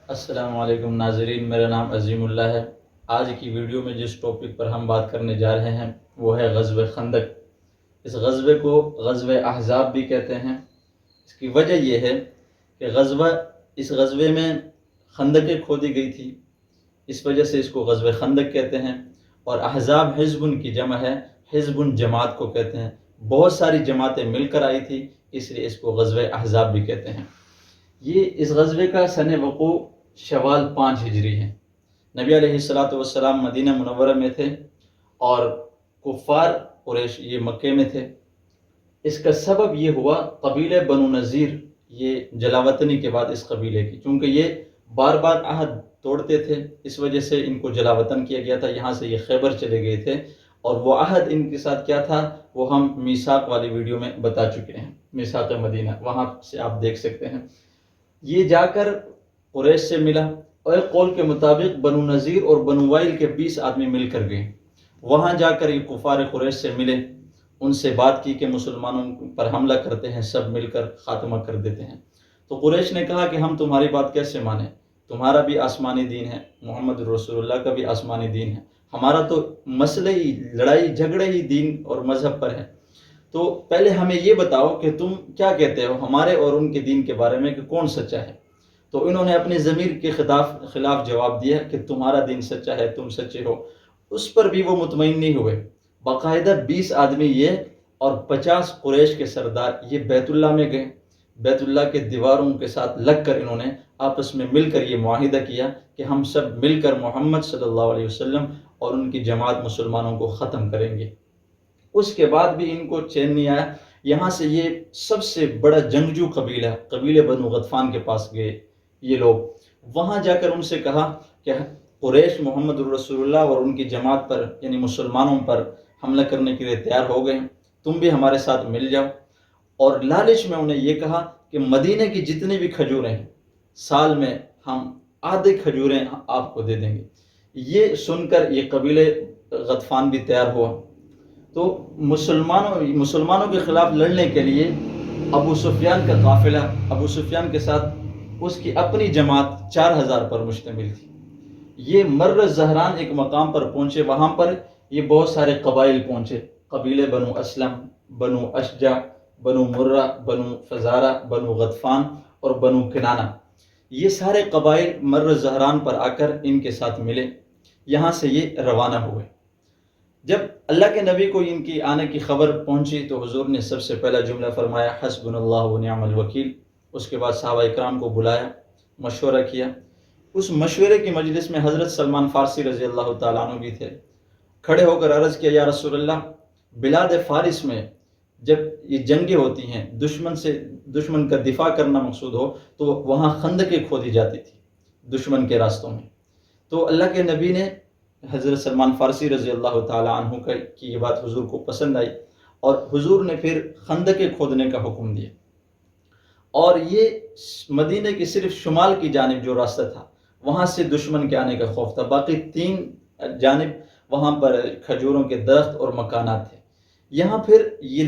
السلام علیکم ناظرین، میرا نام عظیم اللہ ہے۔ آج کی ویڈیو میں جس ٹاپک پر ہم بات کرنے جا رہے ہیں وہ ہے غزوہ خندق۔ اس غزوے کو غزوہ احزاب بھی کہتے ہیں۔ اس کی وجہ یہ ہے کہ اس غزوے میں خندقیں کھودی گئی تھی، اس وجہ سے اس کو غزوہ خندق کہتے ہیں۔ اور احزاب حزب کی جمع ہے، حزب جماعت کو کہتے ہیں۔ بہت ساری جماعتیں مل کر آئی تھی، اس لیے اس کو غزوہ احزاب بھی کہتے ہیں۔ یہ اس غزوے کا سن وقوع شوال 5 ہجری ہے۔ نبی علیہ السلام مدینہ منورہ میں تھے اور کفار قریش یہ مکے میں تھے۔ اس کا سبب یہ ہوا قبیلہ بنو نذیر، یہ جلاوطنی کے بعد اس قبیلے کی، چونکہ یہ بار بار عہد توڑتے تھے، اس وجہ سے ان کو جلاوطن کیا گیا تھا۔ یہاں سے یہ خیبر چلے گئے تھے اور وہ عہد ان کے ساتھ کیا تھا وہ ہم میثاق والی ویڈیو میں بتا چکے ہیں، میثاق مدینہ، وہاں سے آپ دیکھ سکتے ہیں۔ یہ جا کر قریش سے ملا اور ایک قول کے مطابق بنو نذیر اور بنو وائل کے 20 آدمی مل کر گئے۔ وہاں جا کر یہ کفار قریش سے ملے، ان سے بات کی کہ مسلمانوں پر حملہ کرتے ہیں، سب مل کر خاتمہ کر دیتے ہیں۔ تو قریش نے کہا کہ ہم تمہاری بات کیسے مانیں، تمہارا بھی آسمانی دین ہے، محمد رسول اللہ کا بھی آسمانی دین ہے، ہمارا تو مسئلہ ہی لڑائی جھگڑے ہی دین اور مذہب پر ہے، تو پہلے ہمیں یہ بتاؤ کہ تم کیا کہتے ہو ہمارے اور ان کے دین کے بارے میں کہ کون سچا ہے۔ تو انہوں نے اپنی ضمیر کے خلاف جواب دیا کہ تمہارا دین سچا ہے، تم سچے ہو۔ اس پر بھی وہ مطمئن نہیں ہوئے، باقاعدہ 20 آدمی یہ اور 50 قریش کے سردار یہ بیت اللہ میں گئے۔ بیت اللہ کے دیواروں کے ساتھ لگ کر انہوں نے آپس میں مل کر یہ معاہدہ کیا کہ ہم سب مل کر محمد صلی اللہ علیہ وسلم اور ان کی جماعت مسلمانوں کو ختم کریں گے۔ اس کے بعد بھی ان کو چین نہیں آیا۔ یہاں سے یہ سب سے بڑا جنگجو قبیلہ بنو غطفان کے پاس گئے یہ لوگ۔ وہاں جا کر ان سے کہا کہ قریش محمد رسول اللہ اور ان کی جماعت پر یعنی مسلمانوں پر حملہ کرنے کے لیے تیار ہو گئے، تم بھی ہمارے ساتھ مل جاؤ۔ اور لالچ میں انہیں یہ کہا کہ مدینہ کی جتنی بھی کھجوریں ہیں سال میں ہم آدھے کھجوریں آپ کو دے دیں گے۔ یہ سن کر یہ قبیلہ غطفان بھی تیار ہوا۔ تو مسلمانوں کے خلاف لڑنے کے لیے ابو سفیان کا قافلہ، ابو سفیان کے ساتھ اس کی اپنی جماعت 4000 پر مشتمل تھی۔ یہ مر زہران ایک مقام پر پہنچے، وہاں پر یہ بہت سارے قبائل پہنچے، قبیلے بنو اسلم، بنو اشجع، بنو مرہ، بنو فزارہ، بنو غطفان اور بنو کنانہ۔ یہ سارے قبائل مر زہران پر آ کر ان کے ساتھ ملے، یہاں سے یہ روانہ ہوئے۔ جب اللہ کے نبی کو ان کی آنے کی خبر پہنچی تو حضور نے سب سے پہلا جملہ فرمایا حسبنا اللہ و نعم الوکیل۔ اس کے بعد صحابہ اکرام کو بلایا، مشورہ کیا۔ اس مشورے کی مجلس میں حضرت سلمان فارسی رضی اللہ تعالیٰ عنہ بھی تھے۔ کھڑے ہو کر عرض کیا، یا رسول اللہ، بلاد فارس میں جب یہ جنگیں ہوتی ہیں، دشمن کا دفاع کرنا مقصود ہو تو وہاں خندقیں کھودی جاتی تھی دشمن کے راستوں میں۔ تو اللہ کے نبی نے حضرت سلمان فارسی رضی اللہ تعالیٰ عنہ کی یہ بات حضور کو پسند آئی اور حضور نے پھر خندقیں کھودنے کا حکم دیا۔ اور یہ مدینہ کی صرف شمال کی جانب جو راستہ تھا وہاں سے دشمن کے آنے کا خوف تھا، باقی 3 جانب وہاں پر کھجوروں کے درخت اور مکانات تھے۔ یہاں پھر یہ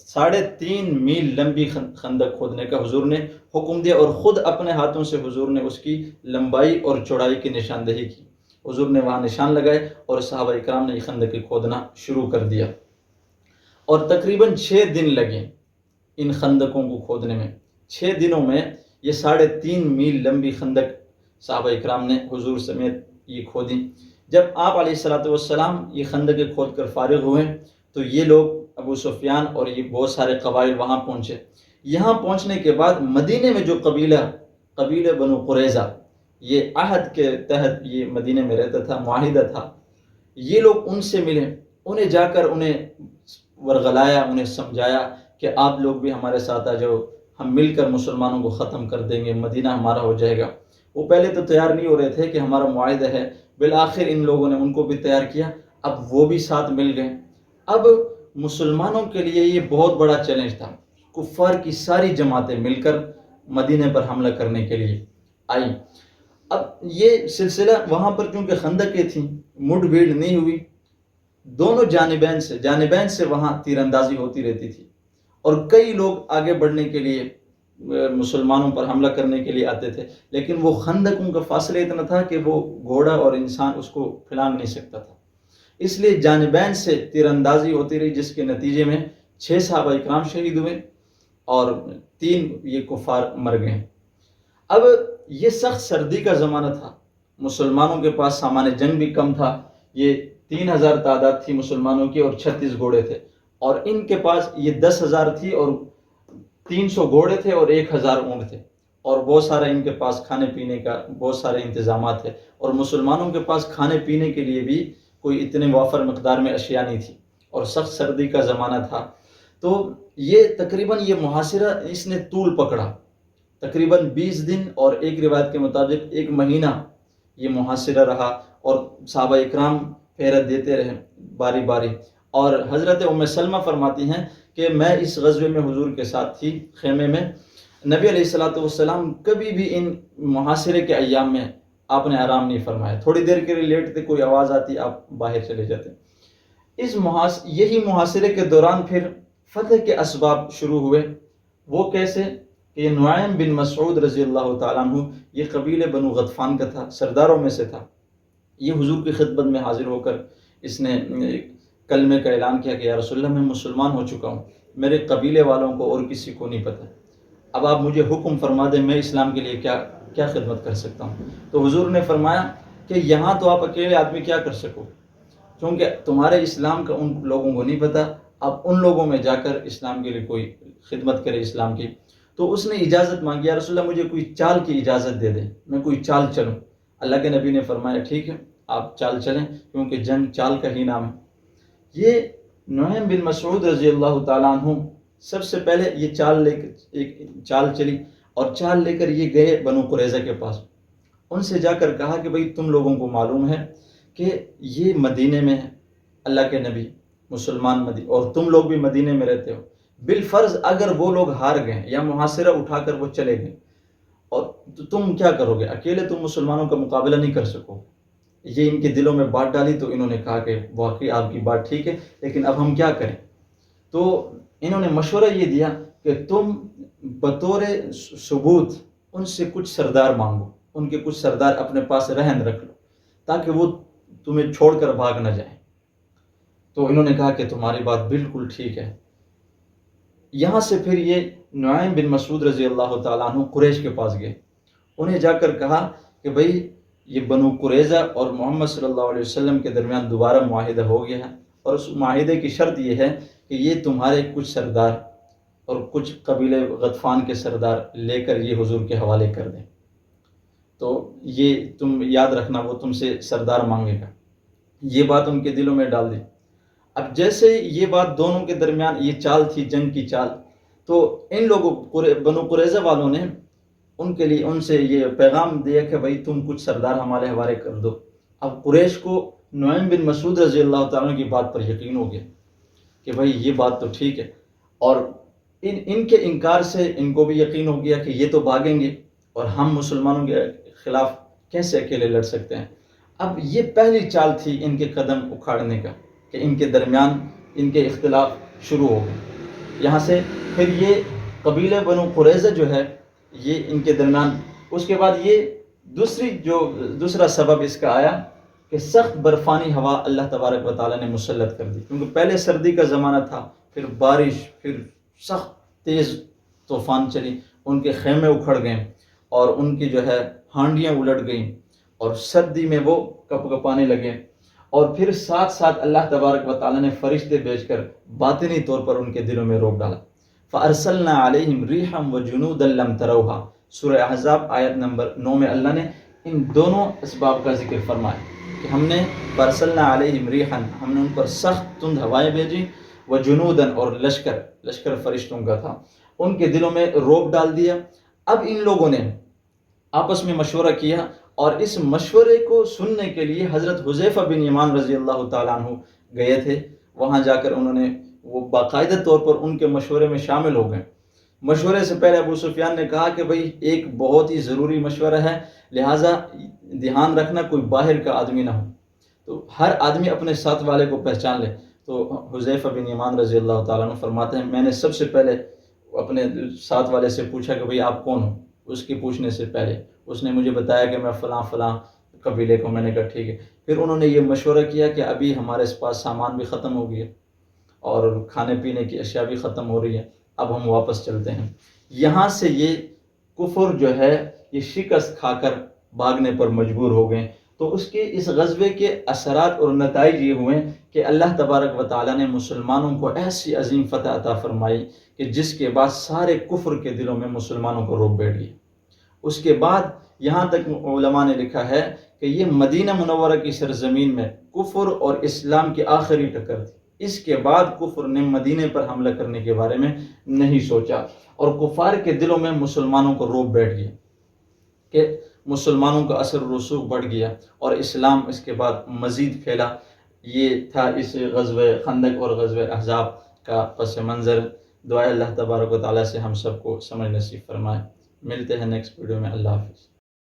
3.5 میل لمبی خندق کھودنے کا حضور نے حکم دیا اور خود اپنے ہاتھوں سے حضور نے اس کی لمبائی اور چوڑائی کی نشاندہی کی۔ حضور نے وہاں نشان لگائے اور صحابہ اکرام نے یہ خندقیں کھودنا شروع کر دیا، اور تقریباً 6 دن لگے ان خندقوں کو کھودنے میں۔ 6 دنوں میں یہ 3.5 میل لمبی خندق صحابہ اکرام نے حضور سمیت یہ کھودی۔ جب آپ علیہ السلام یہ خندقیں کھود کر فارغ ہوئے تو یہ لوگ ابو سفیان اور یہ بہت سارے قبائل وہاں پہنچے۔ یہاں پہنچنے کے بعد مدینہ میں جو قبیلہ بنو قریظہ یہ عہد کے تحت یہ مدینہ میں رہتا تھا، معاہدہ تھا، یہ لوگ ان سے ملے، انہیں جا کر انہیں ورغلایا، انہیں سمجھایا کہ آپ لوگ بھی ہمارے ساتھ آ جاؤ، ہم مل کر مسلمانوں کو ختم کر دیں گے، مدینہ ہمارا ہو جائے گا۔ وہ پہلے تو تیار نہیں ہو رہے تھے کہ ہمارا معاہدہ ہے، بالآخر ان لوگوں نے ان کو بھی تیار کیا، اب وہ بھی ساتھ مل گئے۔ اب مسلمانوں کے لیے یہ بہت بڑا چیلنج تھا، کفار کی ساری جماعتیں مل کر مدینہ پر حملہ کرنے کے لیے آئی۔ اب یہ سلسلہ وہاں پر چونکہ خندقیں تھیں، مڈ بھیڑ نہیں ہوئی، دونوں جانبین سے وہاں تیر اندازی ہوتی رہتی تھی، اور کئی لوگ آگے بڑھنے کے لیے مسلمانوں پر حملہ کرنے کے لیے آتے تھے، لیکن وہ خندق ان کا فاصلہ اتنا تھا کہ وہ گھوڑا اور انسان اس کو پھلانگ نہیں سکتا تھا، اس لیے جانبین سے تیر اندازی ہوتی رہی، جس کے نتیجے میں 6 صحابہ اکرام شہید ہوئے اور 3 یہ کفار مر گئے۔ اب یہ سخت سردی کا زمانہ تھا، مسلمانوں کے پاس سامان جنگ بھی کم تھا، یہ 3000 تعداد تھی مسلمانوں کی اور 36 گھوڑے تھے، اور ان کے پاس یہ 10,000 تھی اور 300 گھوڑے تھے اور 1000 اونٹ تھے، اور بہت سارا ان کے پاس کھانے پینے کا بہت سارے انتظامات تھے، اور مسلمانوں کے پاس کھانے پینے کے لیے بھی کوئی اتنے وافر مقدار میں اشیاء نہیں تھی، اور سخت سردی کا زمانہ تھا۔ تو یہ تقریباً یہ محاصرہ اس نے طول پکڑا، تقریباً 20 دن اور ایک روایت کے مطابق 1 مہینہ یہ محاصرہ رہا، اور صحابہ اکرام پھیرت دیتے رہے باری باری۔ اور حضرت ام سلمہ فرماتی ہیں کہ میں اس غزوے میں حضور کے ساتھ تھی خیمے میں، نبی علیہ السلام کبھی بھی ان محاصرے کے ایام میں آپ نے آرام نہیں فرمایا، تھوڑی دیر کے لیے لیٹتے، کوئی آواز آتی آپ باہر چلے جاتے۔ یہی محاصرے کے دوران پھر فتح کے اسباب شروع ہوئے، وہ کیسے کہ یہ نعیم بن مسعود رضی اللہ تعالیٰ عنہ، یہ قبیلے بنو غطفان کا تھا، سرداروں میں سے تھا۔ یہ حضور کی خدمت میں حاضر ہو کر اس نے کلمے کا اعلان کیا کہ یا رسول اللہ، میں مسلمان ہو چکا ہوں، میرے قبیلے والوں کو اور کسی کو نہیں پتہ، اب آپ مجھے حکم فرما دیں، میں اسلام کے لیے کیا خدمت کر سکتا ہوں۔ تو حضور نے فرمایا کہ یہاں تو آپ اکیلے آدمی کیا کر سکو، کیونکہ تمہارے اسلام کا ان لوگوں کو نہیں پتہ، اب ان لوگوں میں جا کر اسلام کے لیے کوئی خدمت کرے اسلام کی۔ تو اس نے اجازت مانگی، یا رسول اللہ مجھے کوئی چال کی اجازت دے دیں، میں کوئی چال چلوں۔ اللہ کے نبی نے فرمایا ٹھیک ہے، آپ چال چلیں، کیونکہ جنگ چال کا ہی نام ہے۔ یہ نعیم بن مسعود رضی اللہ تعالیٰ عنہ سب سے پہلے یہ چال چلی، اور چال لے کر یہ گئے بنو قریظہ کے پاس، ان سے جا کر کہا کہ بھئی تم لوگوں کو معلوم ہے کہ یہ مدینے میں ہے، اللہ کے نبی مسلمان اور تم لوگ بھی مدینے میں رہتے ہو، بالفرض اگر وہ لوگ ہار گئے یا محاصرہ اٹھا کر وہ چلے گئے، اور تم کیا کرو گے، اکیلے تم مسلمانوں کا مقابلہ نہیں کر سکو۔ یہ ان کے دلوں میں بات ڈالی، تو انہوں نے کہا کہ واقعی آپ کی بات ٹھیک ہے، لیکن اب ہم کیا کریں؟ تو انہوں نے مشورہ یہ دیا کہ تم بطور ثبوت ان سے کچھ سردار مانگو، ان کے کچھ سردار اپنے پاس رہن رکھ لو، تاکہ وہ تمہیں چھوڑ کر بھاگ نہ جائیں۔ تو انہوں نے کہا کہ تمہاری بات بالکل ٹھیک ہے۔ یہاں سے پھر یہ نعیم بن مسعود رضی اللہ تعالیٰ عنہ قریش کے پاس گئے، انہیں جا کر کہا کہ بھئی یہ بنو قریظہ اور محمد صلی اللہ علیہ وسلم کے درمیان دوبارہ معاہدہ ہو گیا ہے، اور اس معاہدے کی شرط یہ ہے کہ یہ تمہارے کچھ سردار اور کچھ قبیلے غطفان کے سردار لے کر یہ حضور کے حوالے کر دیں، تو یہ تم یاد رکھنا، وہ تم سے سردار مانگے گا۔ یہ بات ان کے دلوں میں ڈال دی۔ اب جیسے یہ بات دونوں کے درمیان یہ چال تھی، جنگ کی چال، تو ان لوگوں بنو قریظہ والوں نے ان سے یہ پیغام دیا کہ بھئی تم کچھ سردار ہمارے حوالے کر دو۔ اب قریش کو نعیم بن مسعود رضی اللہ تعالیٰ کی بات پر یقین ہو گیا کہ بھئی یہ بات تو ٹھیک ہے، اور ان کے انکار سے ان کو بھی یقین ہو گیا کہ یہ تو بھاگیں گے، اور ہم مسلمانوں کے خلاف کیسے اکیلے لڑ سکتے ہیں۔ اب یہ پہلی چال تھی ان کے قدم اکھاڑنے کا، کہ ان کے درمیان ان کے اختلاف شروع ہو گئے۔ یہاں سے پھر یہ قبیلہ بنو قریظہ جو ہے یہ ان کے درمیان، اس کے بعد یہ دوسرا سبب اس کا آیا کہ سخت برفانی ہوا اللہ تبارک و تعالیٰ نے مسلط کر دی، کیونکہ پہلے سردی کا زمانہ تھا، پھر بارش، پھر سخت تیز طوفان چلی، ان کے خیمے اکھڑ گئے اور ان کی جو ہے ہانڈیاں الٹ گئیں، اور سردی میں وہ کپ کپانے لگے، اور پھر ساتھ ساتھ اللہ تبارک و تعالیٰ نے فرشتے بھیج کر باطنی طور پر ان کے دلوں میں روک ڈالا۔ فَأَرْسَلْنَا عَلَيْهِمْ رِيحًا وَجُنُودًا لَمْ تَرَوْهَا، سورہ احزاب آیت نمبر 9 میں اللہ نے ان دونوں اسباب کا ذکر فرمایا کہ ہم نے فَأَرْسَلْنَا عَلَيْهِمْ رِيحًا، ہم نے ان پر سخت تند ہوائیں بھیجی، وَجُنُودًا، اور لشکر فرشتوں کا تھا، ان کے دلوں میں روک ڈال دیا۔ اب ان لوگوں نے آپس میں مشورہ کیا، اور اس مشورے کو سننے کے لیے حضرت حذیفہ بن یمان رضی اللہ تعالیٰ عنہ گئے تھے۔ وہاں جا کر انہوں نے وہ باقاعدہ طور پر ان کے مشورے میں شامل ہو گئے۔ مشورے سے پہلے ابو سفیان نے کہا کہ بھئی ایک بہت ہی ضروری مشورہ ہے، لہٰذا دھیان رکھنا کوئی باہر کا آدمی نہ ہو، تو ہر آدمی اپنے ساتھ والے کو پہچان لے۔ تو حذیفہ بن یمان رضی اللہ تعالیٰ عنہ فرماتے ہیں میں نے سب سے پہلے اپنے ساتھ والے سے پوچھا کہ بھئی آپ کون ہو، اس کے پوچھنے سے پہلے اس نے مجھے بتایا کہ میں فلاں فلاں قبیلے کو. میں نے کہا ٹھیک ہے. پھر انہوں نے یہ مشورہ کیا کہ ابھی ہمارے پاس سامان بھی ختم ہو گیا اور کھانے پینے کی اشیاء بھی ختم ہو رہی ہیں، اب ہم واپس چلتے ہیں. یہاں سے یہ کفر جو ہے یہ شکست کھا کر بھاگنے پر مجبور ہو گئے. تو اس غزوے کے اثرات اور نتائج یہ ہوئے کہ اللہ تبارک و تعالیٰ نے مسلمانوں کو ایسی عظیم فتح عطا فرمائی کہ جس کے بعد سارے کفر کے دلوں میں مسلمانوں کو روب بیٹھ گیا. اس کے بعد یہاں تک علماء نے لکھا ہے کہ یہ مدینہ منورہ کی سرزمین میں کفر اور اسلام کی آخری ٹکر تھی. اس کے بعد کفر نے مدینے پر حملہ کرنے کے بارے میں نہیں سوچا اور کفار کے دلوں میں مسلمانوں کو روب بیٹھ گیا کہ مسلمانوں کا اثر و رسوخ بڑھ گیا اور اسلام اس کے بعد مزید پھیلا. یہ تھا اس غزوہ خندق اور غزوہ احزاب کا پس منظر. دعائے اللہ تبارک و تعالیٰ سے ہم سب کو سمجھ نصیب فرمائے. ملتے ہیں نیکسٹ ویڈیو میں. اللہ حافظ.